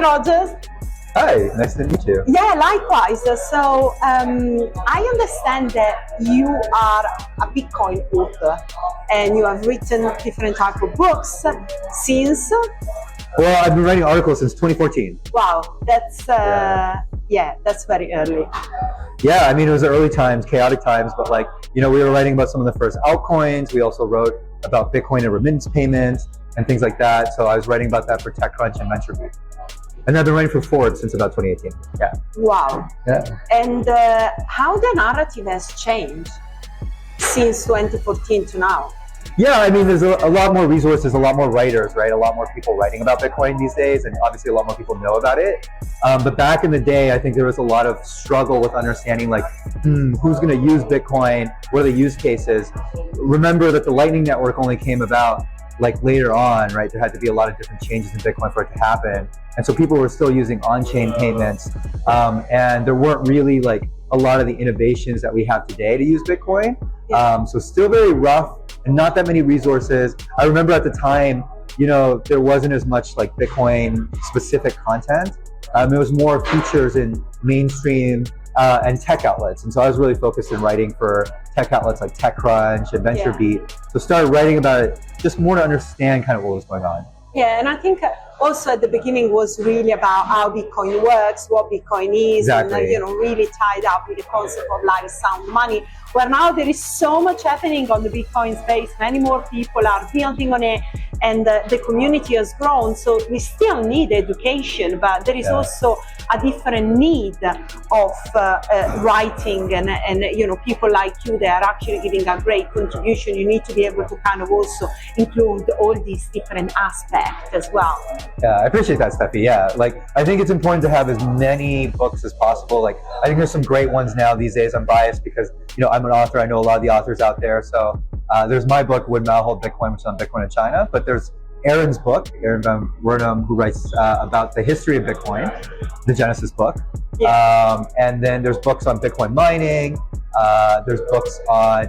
Roger. Hi, nice to meet you. Yeah, likewise. So I understand that you are a Bitcoin author and you have written different type of books since. Well, I've been writing articles since 2014. Wow, that's that's very early. Yeah, I mean, it was the early times, chaotic times, but like, we were writing about some of the first altcoins. We also wrote about Bitcoin and remittance payments and things like that. So I was writing about that for TechCrunch and VentureBeat. And I've been writing for Forbes since about 2018. Yeah. Wow. Yeah. And how the narrative has changed since 2014 to now? Yeah, I mean, there's a lot more resources, a lot more writers, right? A lot more people writing about Bitcoin these days, and obviously a lot more people know about it. But back in the day, I think there was a lot of struggle with understanding, like, who's going to use Bitcoin? What are the use cases? Remember that the Lightning Network only came about like later on, right? There had to be a lot of different changes in Bitcoin for it to happen. And so people were still using on-chain payments. And there weren't really like a lot of the innovations that we have today to use Bitcoin. So still very rough and not that many resources. I remember at the time, there wasn't as much like Bitcoin specific content. It was more features in mainstream and tech outlets. And so I was really focused in writing for tech outlets like TechCrunch and VentureBeat. So started writing about it just more to understand kind of what was going on. Yeah, and I think also at the beginning was really about how Bitcoin works, what Bitcoin is, Exactly. and really tied up with the concept of like sound money, where now there is so much happening on the Bitcoin space. Many more people are building on it, and the community has grown. So we still need education, but there is also a different need of writing, and people like you, they are actually giving a great contribution. You need to be able to kind of also include all these different aspects as well. Yeah, I appreciate that, Steffi. Yeah, like I think it's important to have as many books as possible. Like I think there's some great ones now these days. I'm biased because I'm an author. I know a lot of the authors out there. So there's my book, Would Mao Hold Bitcoin, which is on Bitcoin in China. But there's Aaron's book, Aaron van Wernum, who writes about the history of Bitcoin, the Genesis book. And then there's books on Bitcoin mining. There's books on,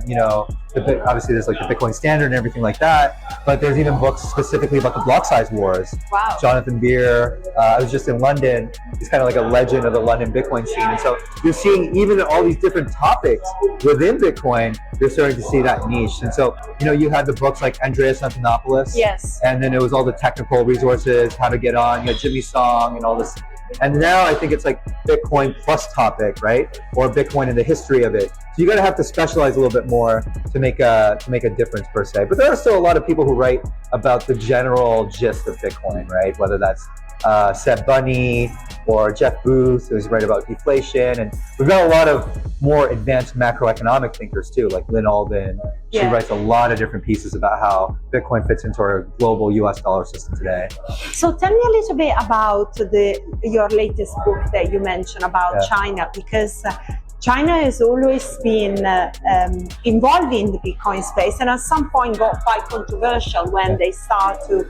obviously there's like the Bitcoin standard and everything like that, but there's even books specifically about the block size wars. Wow. Jonathan Beer, I was just in London. He's kind of like a legend of the London Bitcoin scene. And so you're seeing even all these different topics within Bitcoin, you're starting to see that niche. And so, you had the books like Andreas Antonopoulos. Yes. And then it was all the technical resources, how to get on, Jimmy Song and all this. And now I think it's like Bitcoin plus topic, right? Or Bitcoin and the history of it. So you gotta have to specialize a little bit more to make a difference per se. But there are still a lot of people who write about the general gist of Bitcoin, right? Whether that's Seb Bunny or Jeff Booth, who's write about deflation. And we've got a lot of more advanced macroeconomic thinkers too, like Lynn Alden. She writes a lot of different pieces about how Bitcoin fits into our global US dollar system today. So tell me a little bit about your latest book that you mentioned about China, because China has always been involved in the Bitcoin space, and at some point got quite controversial when they start to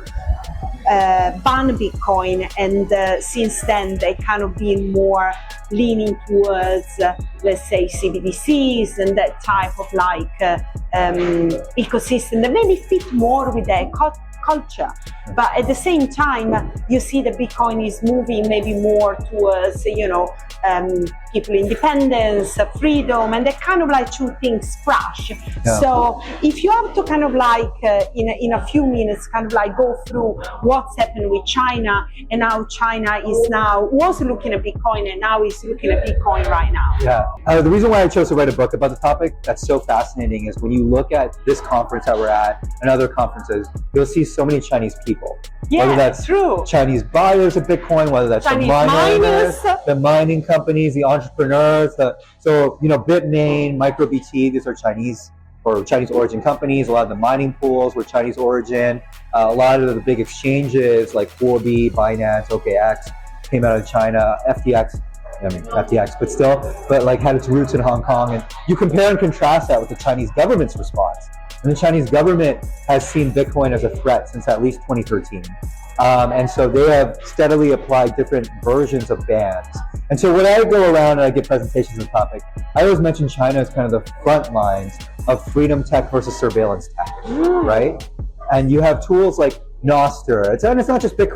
ban Bitcoin, and since then they kind of been more leaning towards, let's say, CBDCs and that type of like ecosystem that maybe fit more with their culture. But at the same time, you see that Bitcoin is moving maybe more towards, people independence, freedom, and they kind of like two things crash. Yeah. So if you have to kind of like, in a few minutes, kind of like go through what's happened with China and how China was looking at Bitcoin and now is looking at Bitcoin right now. Yeah. The reason why I chose to write a book about the topic that's so fascinating is when you look at this conference that we're at and other conferences, you'll see so many Chinese people. Yeah, whether that's true. Chinese buyers of Bitcoin, whether that's Chinese the miners, miners, the mining companies, the entrepreneurs. Bitmain, MicroBT, these are Chinese or Chinese origin companies. A lot of the mining pools were Chinese origin. A lot of the big exchanges like 4B, Binance, OKX came out of China. FTX, but like had its roots in Hong Kong. And you compare and contrast that with the Chinese government's response. And the Chinese government has seen Bitcoin as a threat since at least 2013. And so they have steadily applied different versions of bans. And so when I go around and I give presentations on the topic, I always mention China as kind of the front lines of freedom tech versus surveillance tech, right? And you have tools like Nostr. And it's not just Bitcoin.